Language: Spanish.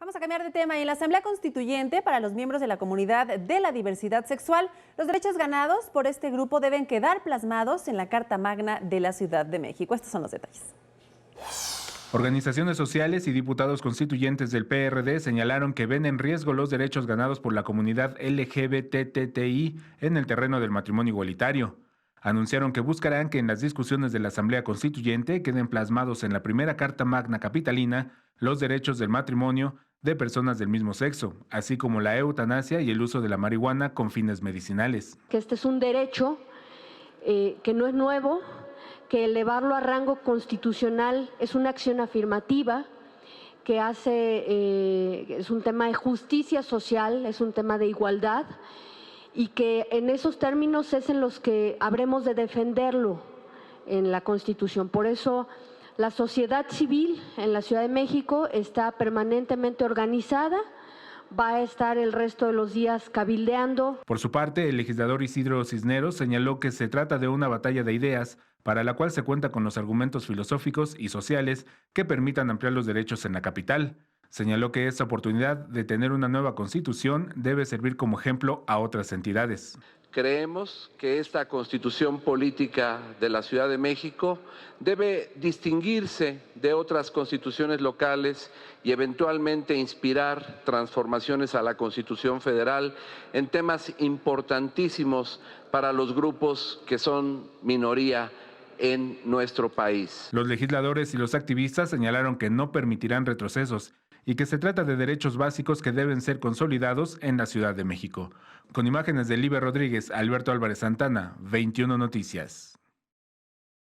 Vamos a cambiar de tema. En la Asamblea Constituyente, para los miembros de la comunidad de la diversidad sexual, los derechos ganados por este grupo deben quedar plasmados en la Carta Magna de la Ciudad de México. Estos son los detalles. Organizaciones sociales y diputados constituyentes del PRD señalaron que ven en riesgo los derechos ganados por la comunidad LGBTTI en el terreno del matrimonio igualitario. Anunciaron que buscarán que en las discusiones de la Asamblea Constituyente queden plasmados en la primera Carta Magna capitalina los derechos del matrimonio de personas del mismo sexo, así como la eutanasia y el uso de la marihuana con fines medicinales. Que este es un derecho que no es nuevo, que elevarlo a rango constitucional es una acción afirmativa, que es un tema de justicia social, es un tema de igualdad, y que en esos términos es en los que habremos de defenderlo en la Constitución. Por eso la sociedad civil en la Ciudad de México está permanentemente organizada, va a estar el resto de los días cabildeando. Por su parte, el legislador Isidro Cisneros señaló que se trata de una batalla de ideas para la cual se cuenta con los argumentos filosóficos y sociales que permitan ampliar los derechos en la capital. Señaló que esta oportunidad de tener una nueva constitución debe servir como ejemplo a otras entidades. Creemos que esta constitución política de la Ciudad de México debe distinguirse de otras constituciones locales y eventualmente inspirar transformaciones a la Constitución Federal en temas importantísimos para los grupos que son minoría en nuestro país. Los legisladores y los activistas señalaron que no permitirán retrocesos y que se trata de derechos básicos que deben ser consolidados en la Ciudad de México. Con imágenes de Liber Rodríguez, Alberto Álvarez Santana, 21 Noticias.